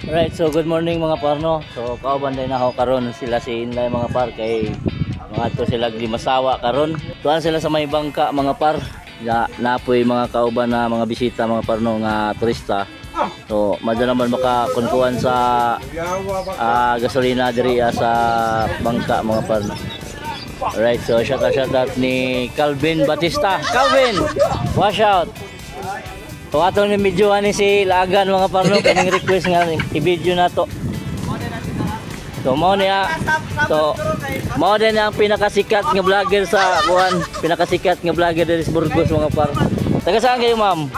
Alright, so good morning mga par no. So kauban din ako karon sila si Inlay mga par kay mga to sila limasawa karon. Tuan sila sa may bangka mga par. Napoy mga kauban na mga bisita mga par no nga turista. So madala man makakunkuan sa gasolina diri sa bangka mga par no. Alright, so shout out ni Calvin Batista. Calvin, wash out. So ato ni medyo ani si Lagan mga parno kaning request nga i-video na to. So mo niya. So mo din ang pinakasikat nga vlogger sa kuan, pinakasikat nga vlogger diri sa Burgos mga par. Taga saan kayo ma'am?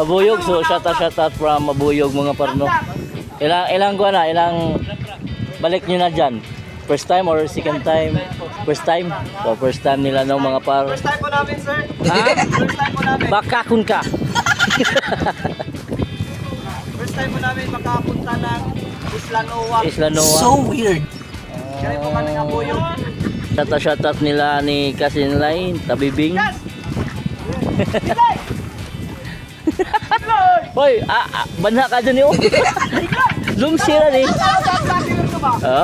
Abuyog. So shout out from Abuyog mga parno. Ilang kuan na, ilang balik niyo na diyan. First time or second time? First time? So first time nila no mga par. First time po namin, sir. Ha? First time po namin. Baka kun ka. First time po namin makapunta ng Isla Noa. Isla Noa. So weird. Kaya po kami ng Buyog. Shout out nila ni Kasinlay, Tabibing. Hoy, banha ka dyan yun. Lumsira ni. Ah?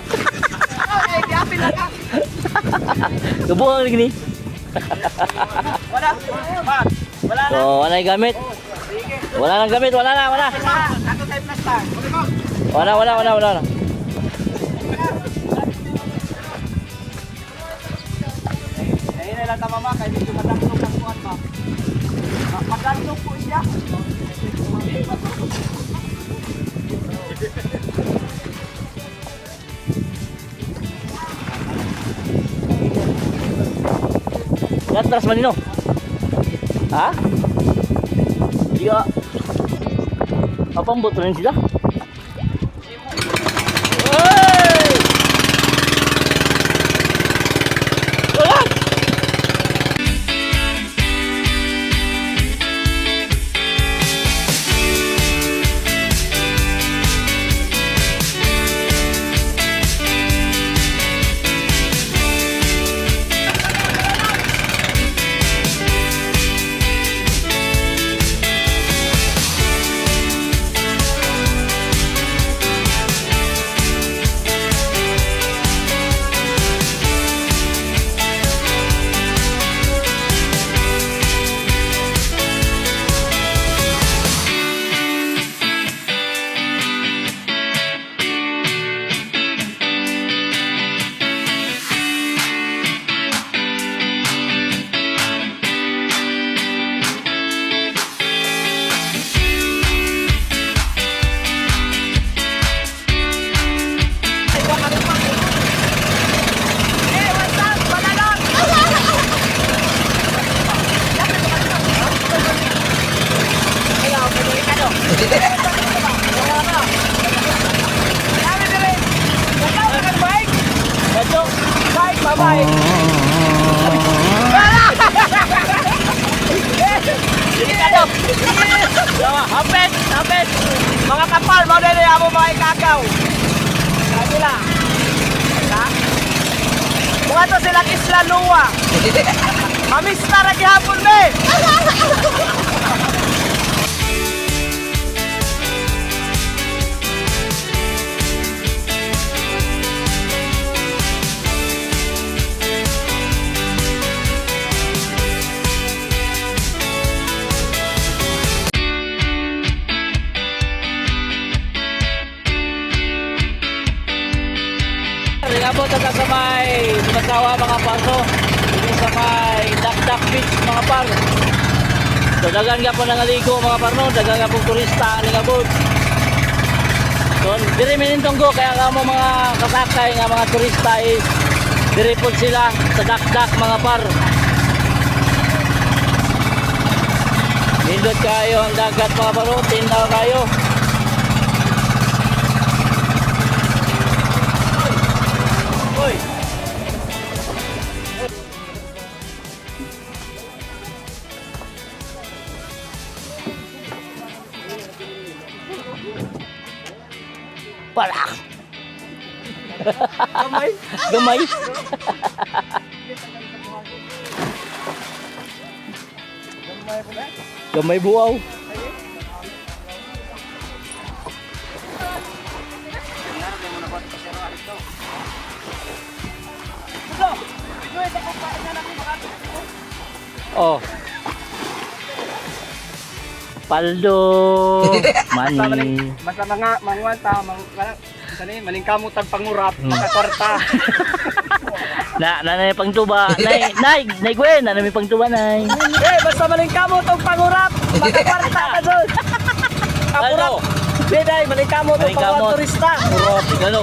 Kebuang lagi ni. Wala. Wala na. So, wala yung gamit. Wala nang gamit, wala na. Ako tayo plastar. Wala na. Ayun na lang ta mama, kaya dito madamdog ang kuwan ma. Magandog po siya. Gatras man nino. Ha? Iya. Apa mbot rin sila? Hey! Wala! Bye-bye. Hapit. Mga kapal, mau din amo mga ikakaw. Sabi lang. Mga to silang Isla Noa. Mamis na ragyapon me. Abot na sa may Limasawa mga parno. Dito sa may Dakdak Beach mga par. So dagan nga po nangaligo mga parno, dagan nga po turista ang abot. So diri minintong go kaya nga mo mga kasakay nga mga turista is diri po sila sa Dakdak mga par. Nindot kayo ang dagat mga parno, tinaw kayo. Hoy. Palak. Gamay. Gamay buaw. Ito! Ito sa kumpain na natin makapit. Oh. Paldo. Money. Basta mga mangwanta, maningkamutang pangurap, makakwarta. Nanay pangtuba. Nay Gwen, nanay pangtuba nay. Basta maningkamutang pangurap, makakwarta ka doon. Paldo. Beday, maningkamutang pangurap turista. Kurap, gano,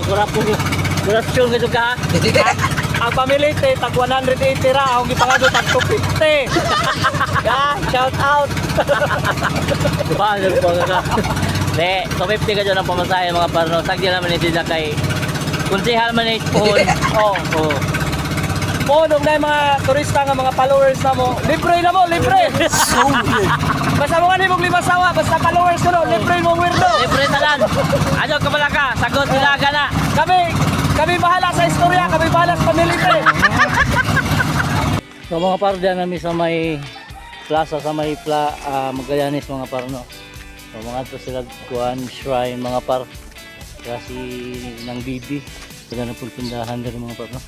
kurapsyon ka ka. Ang pamilite, tag 180 ra, ang ipangado tag 250. Shout out. Diba, ano po ka? De, 250 ka dyan ang pamasahe mga parno. Sagdi naman ito na kay Kunsihal man ito po. Oh. Nung na yung mga turista nga mga followers na mo, libre na mo, libre! So weird! Basta mo nga mong limasawa, basta followers ko no, libre mong weirdo! Libre talan. Ano ka pala ka? Sagot nila ka na. Kami bahala sa istorya, kami bahala sa pamilite! So mga par, dyan namin sa may plaza, sa may Magallanes mga par, no. So mga ito sila kuhan, shrine mga par. Kasi ng bibi. Sila na pong tindahan din mga par, no.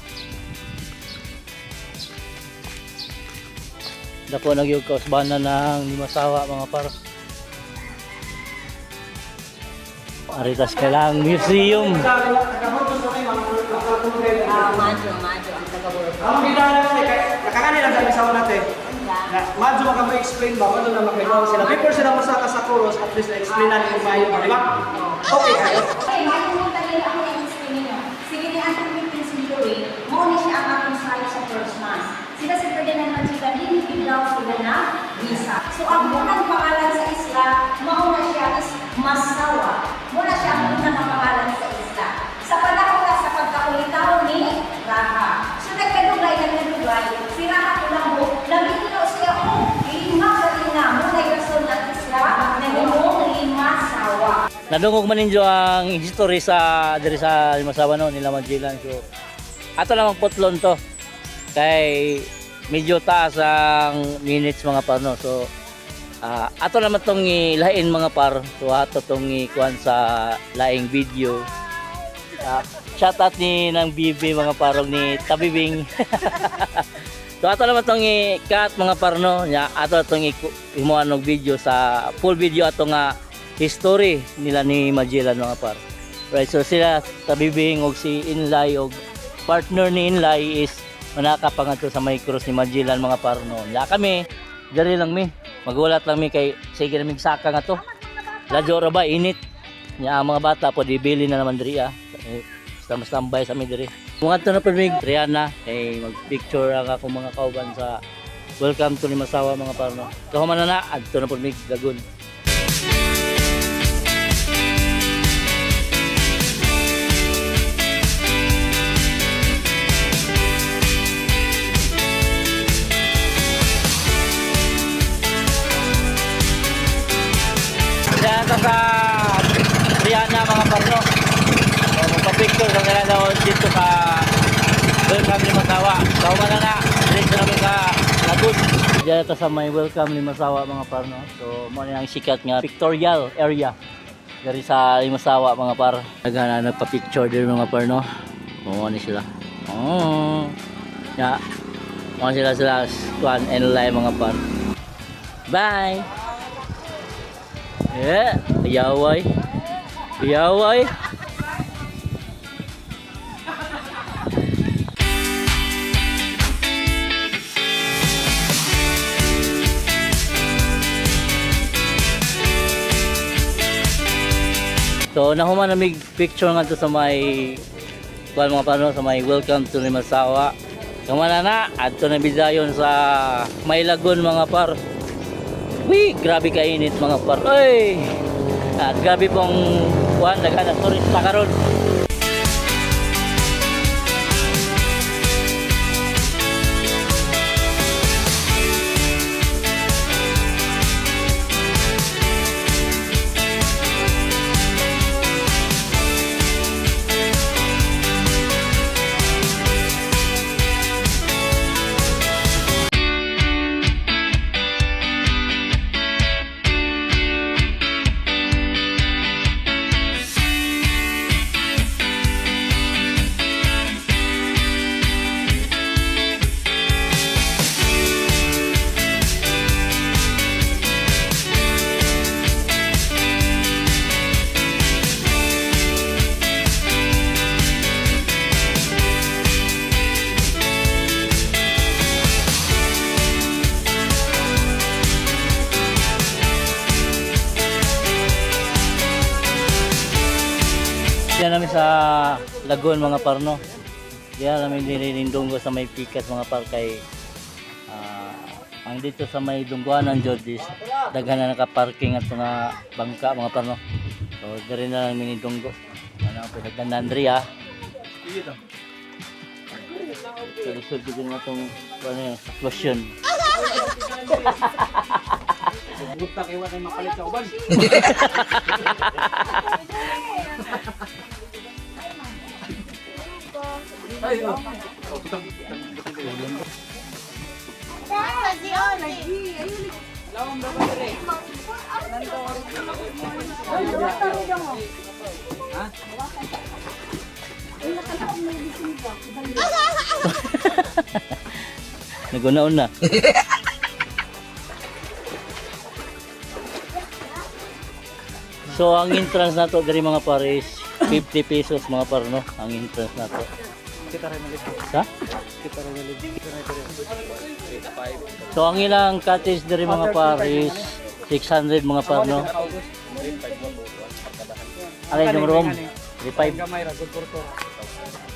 Dako nagyug kausbanan ng Limasawa mga par. Aritas ka lang museum. Madyo ang taga-Borok. Ang kita naman nakakanila sa isaw natin. Madyo ka mo explain ba ano na makaibaw sila. Before sila masaka sa chorus, at least na-explain na yung bayo, di ba? Okay kayo. Okay, makikita nila ako na-explain ninyo. Sige ni Anthony Pinsinjoy, mauni siya ang aking sayo sa first mass. Sila si Ferdinand Machica, hindi daw sila na visa. So ang unang pangalan sa isla, mauna siya is Masawa. Muna siya ang unang pangalan sa isla. Sa panahon na sa pagkakulitaw ni Raha. So nagkadugay, si Raha Kulambo, nabitinaw siya, lima sa lina, muna yung rason ng isla, naging Limasawa. Nadungog man ninyo ang history sa diri sa Limasawa no, nila Magellan. So ato lamang putlon to. Kay medyo taas ang minutes mga par no. So ato naman tong ilain mga par. So ato tong ikuan sa laing video. Shout out ni ng Bibi mga parong ni Tabibing. So ato naman tong i-cut mga par no. Nya ato tong imuan og video sa full video ato nga history nila ni Magellan mga par. Right, so sila Tabibing og si Inlay og partner ni Inlay is manakapangadto sa may cross ni Magellan mga par no. Ya kami diri lang mi. Magulat lang mi kay sige naming saka nga to. Ladyo ra ba init. Nya ang mga bata po dibili na naman diri Tambay sa mi diri. Kung adto na pud mig Rihanna kay mag-picture ang ako mga kauban sa Welcome to Limasawa mga par no. Kahuman na adto na pud mig gagon. Sa Rihanna mga parno. Magpa-picture lang nila daw dito sa Welcome Limasawa. Kauman na. Dito na ka Lagun. Diyan ito sa may Welcome Limasawa mga parno. So mo na ang sikat nga pictorial area dari sa Limasawa mga par. Nagpa-picture din mga parno. Mo ni sila. Ya. Mo sila Tuan and Live mga par. Bye. Yeah, yaway. So nahuman na mig picture nga to sa may mga pano sa may Welcome to Limasawa. Kamana na adto na bidayon sa may Lagun mga par. Uy, grabe kainit mga par. Ay! At grabe pong kuhan, naghanap turista karon. Diyan namin sa Lagon mga parno. Diyan namin nililindunggo sa may pikas mga par kay ang dito sa may Dungguanan Jordis daghan na naka-parking at mga bangka mga parno. So diri na lang minidunggo. Ano po sa Andrea. So lisod din na tong ano question. Buta kay wala mapalit sa uban. Ay, oh. Nagunaon na. So ang entrance nato diri mga pares 50 pesos mga parno ang entrance nato. Kita rin ulit. Sa? Kita rin ulit. So ang ilang cottage diri mga pares 600 mga parno. Alay yung room 35. Gamay ra good porto.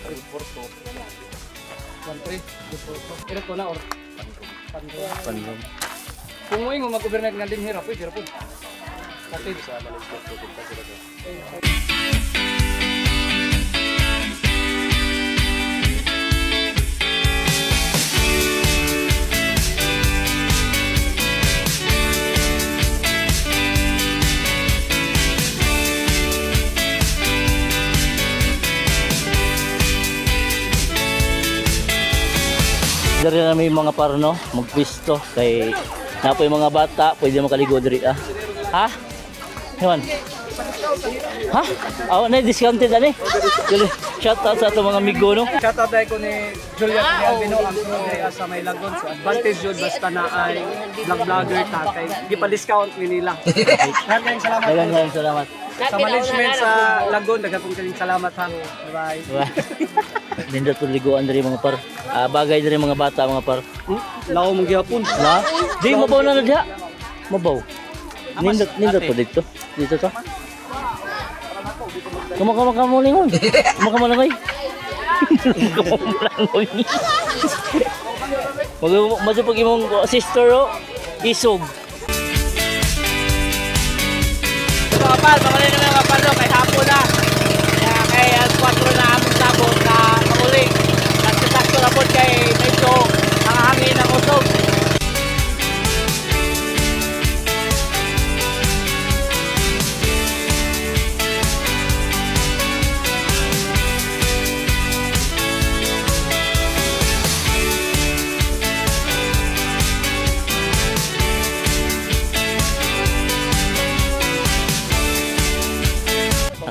Good porto. 13 good porto. Ira ko na or Panlong. kung mo ingo mag-overnight nga din hirap, pwede po. Cottage sa Malaysia. Dari na may mga parno, magpisto kay napoy mga bata, pwede makaligo diri ah. Ha? Ewan. Ha? Aw na discounted ani. Shout out sa ato mga amigo no. Shoutout tayo ko ni Juliet Albino ang sunod sa may Lagon. So advantage yun basta na ay vlogger ta kay di pa discount ni nila. Maraming salamat. Daghang salamat. Sa management sa Lagon, daghang pong salamat ha. Bye. Nindot po liguan diri mga par. Bagay diri mga bata mga par. Lao mong gyapon. Na? Di mabaw na diha. Mabaw. Nindot po dito. Dito to. Kumaka mo lingon. Kumaka mo langoy. Mag pag imong sister o isog. Mga pal, mamalay na mga pal kay hapon na. Kay 4 na among sabot na mauli. Nagsatakto na po kay medyo ang hangin ng usog.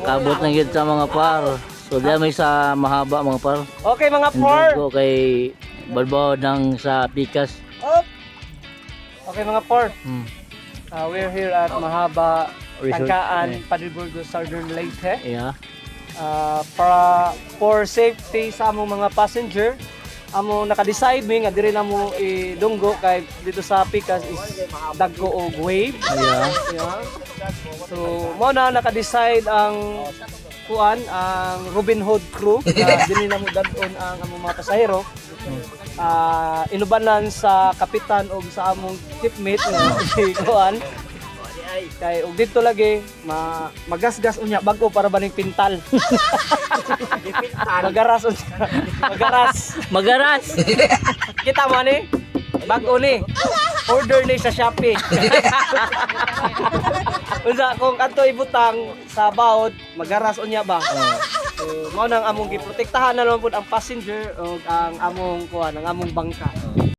Nakabot na yun sa mga par. So diyan may sa mahaba mga par. Okay mga Hindi por. ko kay Balbao ng sa Pikas. Okay mga por. Hmm. We're here at Mahaba, Resort. Tangkaan, Padilburgo, Southern Leyte. Yeah. Para for safety sa among mga passenger, amo naka-decide mi nga diri na mo idunggo kay dito sa Pikas is dagko og wave. Yeah. Yeah. So mo na naka-decide ang ang Robin Hood crew na dili na mo dadon ang among mga pasahero. Inubanan sa kapitan o sa among shipmate nga si kuan kay og dito lagi magasgas unya bag-o para baning pintal. Magaras unya. Magaras. Kita mo ni bag-o ni order ni sa Shopee. Unsa kung adto ibutang sa bawod magaras unya ba? So mao nang among giprotektahan na lang pud ang passenger o ang among kuan ang among bangka.